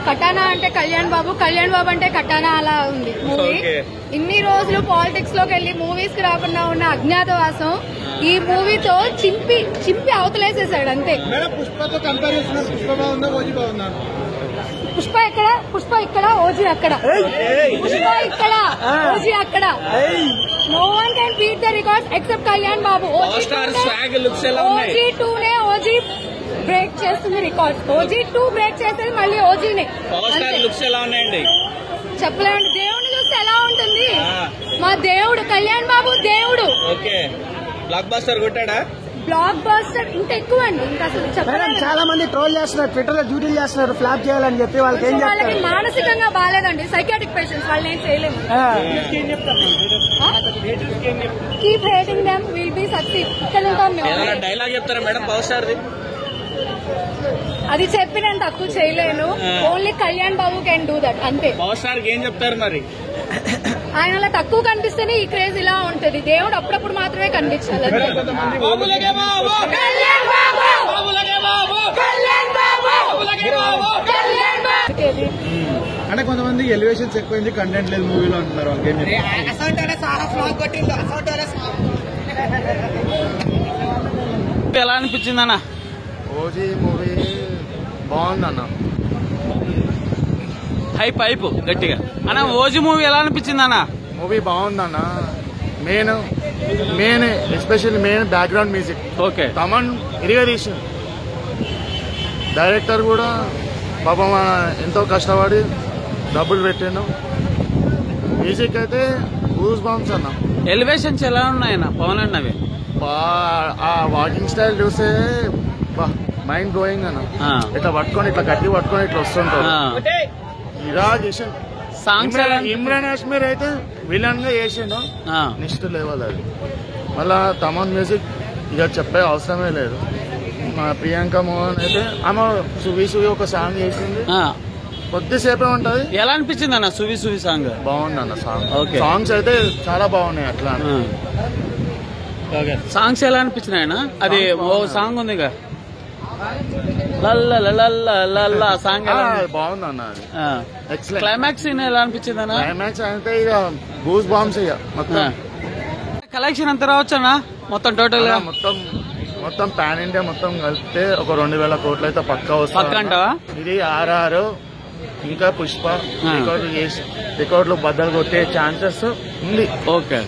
కటానా అంటే కళ్యాణ్ బాబు అంటే కటానా అలా ఉంది మూవీ. ఇన్ని రోజులు పాలిటిక్స్ లోకి వెళ్లి మూవీస్ కి రాకుండా ఉన్న అజ్ఞాతవాసం ఈ మూవీతో చింపి అవతలేసేసాడు అంతే. పుష్ప ఇక్కడ ఓజీ అక్కడ, పుష్ప ఇక్కడ ఓజీ అక్కడ. No one can beat the records except Kalyan Babu. OG 2 నే ఓజీ బ్రేక్ చేస్తుంది రికార్డ్స్. OG 2 బ్రేక్ చేసేది మళ్ళీ ఓజీనే. చెప్పలేండి, దేవుడిని చూస్తే ఎలా ఉంటుంది. మా దేవుడు కళ్యాణ్ బాబు దేవుడు. బ్లాక్ బస్టర్ కొట్టాడా? బ్లాక్ బస్టర్ ఇంకా ఎక్కువ అండి. ఇంకా అసలు చెప్పలేం. చాలా మంది ట్రోల్ చేస్తున్నారు, ట్విట్టర్ లో డ్యూటీలు చేస్తున్నారు ఫ్లాప్ చేయాలని చెప్పి. వాళ్ళకి మానసికంగా బాగాలేదండి, సైకాటిక్ పేషెంట్స్, వాళ్ళని ఏం చేయలేము. Keep hating them, will be succeed. ఇక్కడ ఉంటాం. డైలాగ్ చెప్తారా మేడం పవర్ స్టార్? అది చెప్పి నేను తక్కువ చేయలేను. Only Kalyan Babu can do that అంతే. పవర్ స్టార్ ఏం చెప్తారు మరి? ఆయన అలా తక్కువ కనిపిస్తేనే ఈ క్రేజ్ ఇలా ఉంటది. దేవుడు అప్పుడప్పుడు మాత్రమే కనిపించాలి. అంటే కొంతమంది ఎలివేషన్స్ ఎక్కువైంది, కంటెంట్ లేదు మూవీలో అంటున్నారు. ఎలా అనిపించింది అన్న? ఓజీ మూవీ బాగుందన్న. హైప్ గట్టిగా అన్న. ఓజీ మూవీ ఎలా అనిపించింది అన్న? మూవీ బాగుందన్న. Main especially background music. Okay. Thaman ఇరిగా తీసింది. డైరెక్టర్ కూడా పాపం ఎంతో కష్టపడి డబ్బులు పెట్టాను. మ్యూజిక్ అయితే గూస్ బంప్స్ అన్న. ఎలివేషన్స్ ఎలా ఉన్నాయన్న పవన్ అన్నవి? ఆ వాకింగ్ స్టైల్ చూస్తే మైండ్ బ్లోయింగ్ అన్న. ఇట్లా పట్టుకొని ఇట్లా గట్టి పట్టుకొని ఇట్లా వస్తుంటారు. ఇలా చేసాను. ఇమ్రాన్ హాష్మీర్ అయితే విలన్ గా చేసిండు, నెక్స్ట్ లెవెల్ అది. మళ్ళా తమన్ మ్యూజిక్ ఇక చెప్పే అవసరమే లేదు. మా ప్రియాంక మోహన్ అయితే ఆమె సువి ఒక సాంగ్ చేసింది, కొద్దిసేపే ఉంటది. ఎలా అనిపించింది అన్న సువి సాంగ్? బాగుంది అన్న సాంగ్. సాంగ్స్ అయితే చాలా బాగున్నాయి. అట్లా సాంగ్స్ ఎలా అనిపించినాయి అన్న? అది ఓ సాంగ్ ఉంది సాంగ్ బాగుంది అన్న. అది క్లైమాక్స్ ఎలా అనిపించింది అన్న? క్లైమాక్స్ అంటే ఇక గూస్ బాంబ్స్ ఇక మొత్తం. కలెక్షన్ ఎంత రావచ్చు అన్న మొత్తం టోటల్ గా? మొత్తం పాన్ ఇండియా మొత్తం కలిపితే ఒక 2000 కోట్లు అయితే పక్కా వస్తుంది. ఇది RR ఇంకా పుష్ప రికార్డులు బద్దలు కొట్టే ఛాన్సెస్ ఉంది. ఓకే.